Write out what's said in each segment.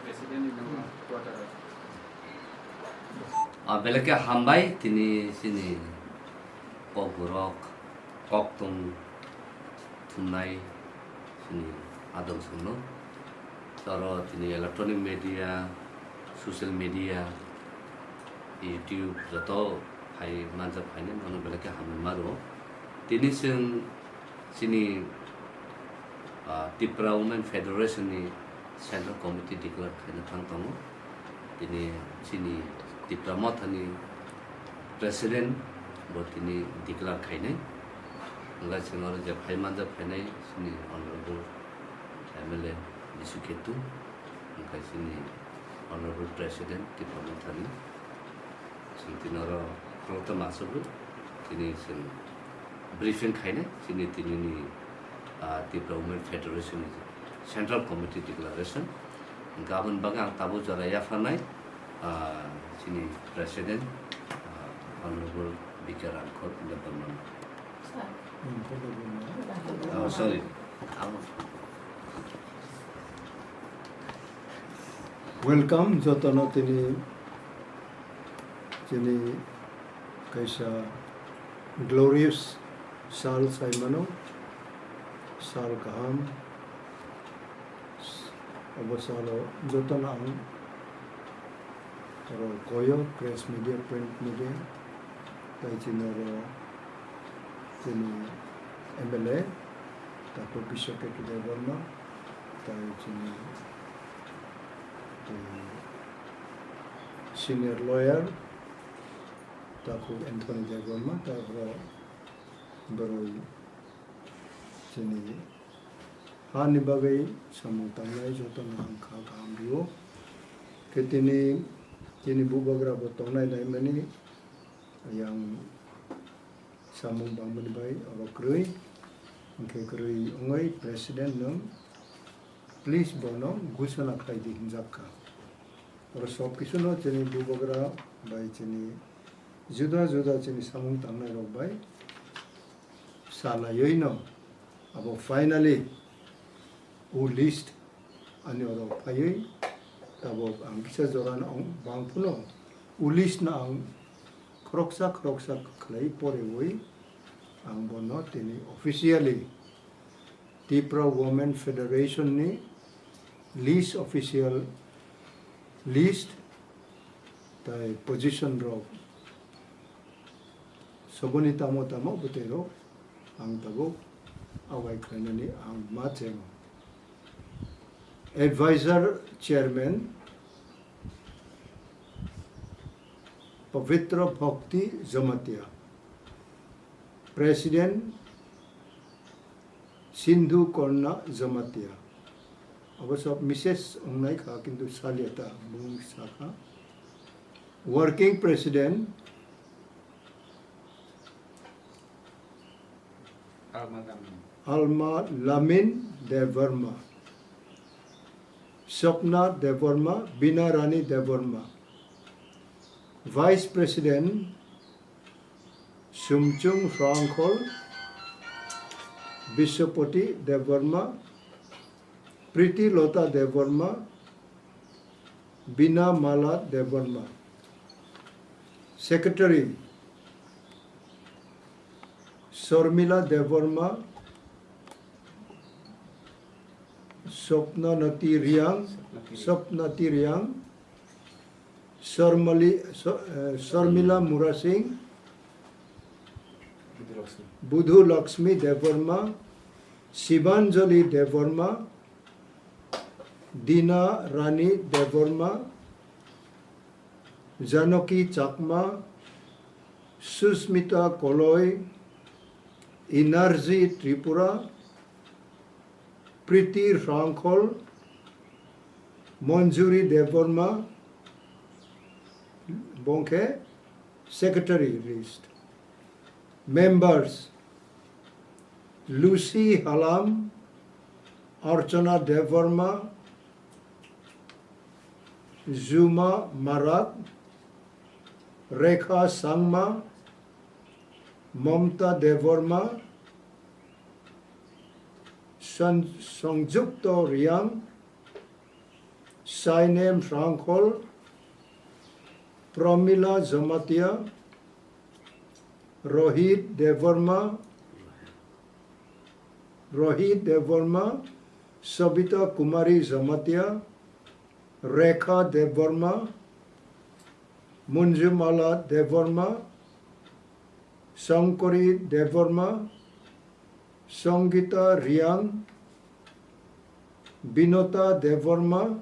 President in our quarter. Belakang hambai tini sini pogurok koktung tunai sini adong suno. Taro tini electronic media, social media, YouTube jato hai manja hai ni mana belakang hambai maru. Tini sini Tipra Women Federation ni Central Committee declare kena tangtongo. Tini sini Tipra Motha ni President buat ini declare kene. Enggak sengaja jab hai manja kene sini Honorable MLA disuketu. Enggak sini Honorable President Tipra Motha ni. Sini nara kalau masuk ini sini briefing kene sini tini ni Tipra Women Federation Central Committee Declaration. Gaban bagang tabu jara ya fanai sini President Honorable Bikaran Court Lebanon. Oh sorry. Welcome jotano tini kaisa glorious sal saimano sal kaham abosalo jotana ang taro koyo press media print media tai chinoro chini MLA tapo bishop ke devarma tai chini senior lawyer tapo Anthony devarma tapo baru chini hani bagai samung tangai jotana ang kaham bio ketini kini bubagra botong nai dai mani yang samung bang mani bai awakrui angke krui ongai president nang please bono gusana khai di hinjaka or sob kisuno cheni bubagra bai cheni juda cheni samung tangai rok bai sala yoino abo finally u list ani oro phayoi tabo ang kisa joran ang bang puno ulis na ang kroksa khlai pore woi ang bono tini officially Tipra Women Federation ni list official list tai position ro soboni tamo butero ang tabo awai khanani ang macheng Advisor Chairman Pavitra Bhakti Jamatia President Sindhu Korna Jamatia Abasab Mrs. Ongnai ka kintu saliata bung saka Working President Alma Lamin Devarma Swapna Devarma, Bina Rani Devarma. Vice President Sumchung Frangkhol, Bishopoti Devarma, Priti Lota Devarma, Bina Mala Devarma. Secretary Sormila Devarma, Swapna Nati Riang, Sarmila Murasing, Budhu Lakshmi Devarma, Shivanjali Devarma, Dina Rani Devarma, Janaki Chakma, Susmita Koloi, Inarji Tripura, Priti Frangkhol, Manjuri Devarma, Bonke, Secretary list. Members Lucy Halam, Archana Devarma, Zuma Marat, Rekha Sangma, Mamta Devarma, Sanjukta Riang, Sainem Frankhol, Pramila Zamatia, Rohit Devarma, Sabita Kumari Zamatia, Rekha Devarma, Munjumala Devarma, Sankari Devarma, Sangita Riang, Binota Devarma,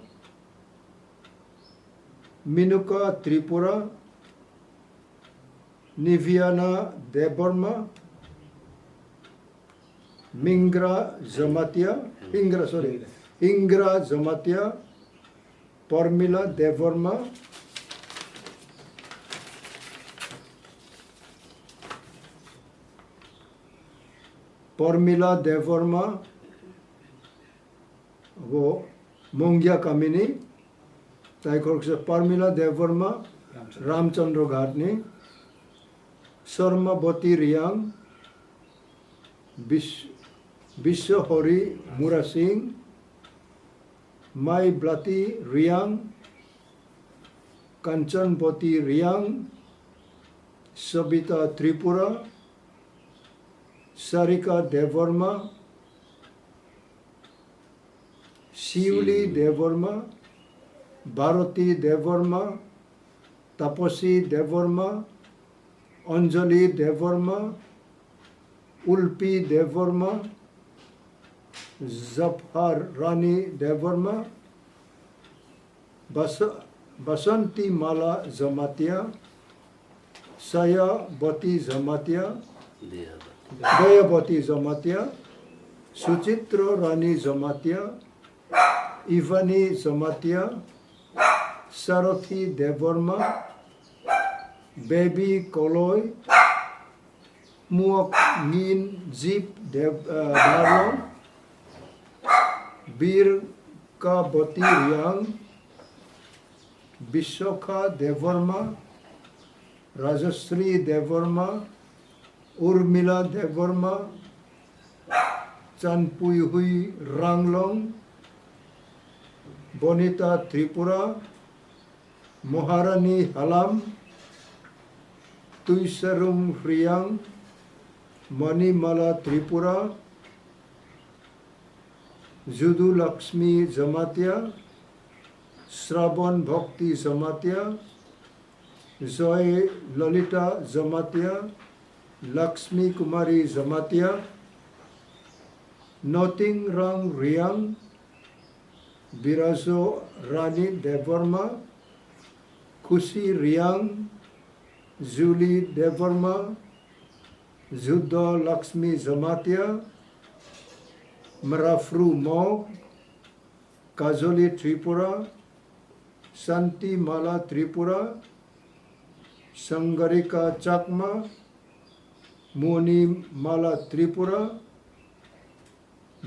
Minuka Tripura, Niviana Devarma, Ingra Zamatia, Parmila Devarma, वो मोंगिया कामिनी ताइकोर से परमिला देवर्मा रामचंद्र घाटनी शर्मावती रियांग विश्वहरी मुरा सिंह माई ब्लाती रियांग कंचनवती रियांग सबिता त्रिपुरा सारिका देवर्मा शिवली देवर्मा भारती देवर्मा तपसी देवर्मा अंजलि देवर्मा उल्पी देवर्मा जफर रानी देवर्मा बसंती माला जमातिया सयावती जमातिया दयावती जमातिया सुचित्र रानी जमातिया इवानी जमातिया सारथी Debbarma baby कोलोय मुक mean jeep Debbarma बीर का बती रियांग विश्वखा देवर्मा राजश्री देवर्मा उर्मिला देवर्मा चनपुई हुई Ranglong Bonita Tripura महारानी हलाम तुइसरुम रियांग मणिमाला त्रिपुरा जुदु लक्ष्मी जमातिया श्रावण भक्ति जमातिया जय ललिता जमातिया लक्ष्मी कुमारी जमातिया नोटिंग रंग रियांग बिराजो रानी देवर्मा खुशी रियांग जूली देवर्मा जुद्ध लक्ष्मी जमातिया मराफ्रू मोग काजोली त्रिपुरा शांति माला त्रिपुरा संगरिका चकमा मोनी माला त्रिपुरा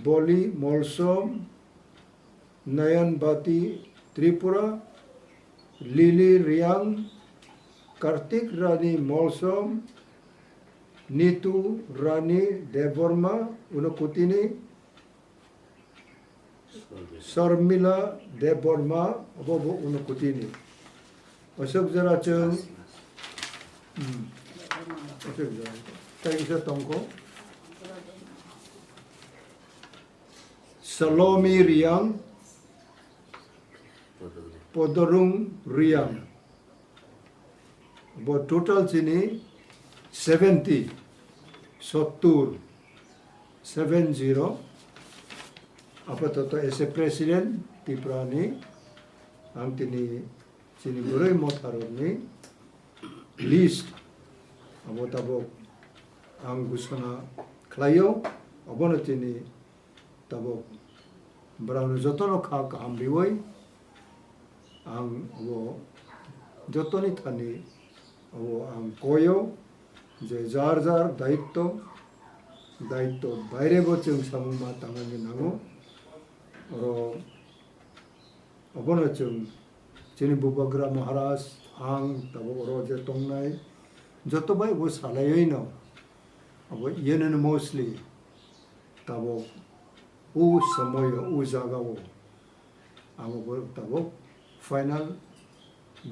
बोली मोलसोम नयन बाती त्रिपुरा लिली रियांग कार्तिक रानी मोलसोम नीतू रानी देवर्मा उनकुतिनी शर्मिला देवर्मा अबो उनकुतिनी अशोक जरा चंग अशोक जरा ताइसा तंको सलोमी Reang Podorung Riang. But total sini 70, 70. Apa toto ese president Tipra ni, ang tini sini buray Motha ni list. Abo tabo ang gusto na klayo, abo na tini tabo berang joto no kha ambiway. ang wo jotoni thani wo ang koyo je jar daitto baire bo chung samuma tangani nango oro obono chung chini bubagra maharaj ang tabo oro je tongnai joto bai bo salai no abo yenen mostly tabo u samoy u jaga wo amo tabo final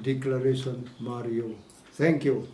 declaration Mario. Thank you.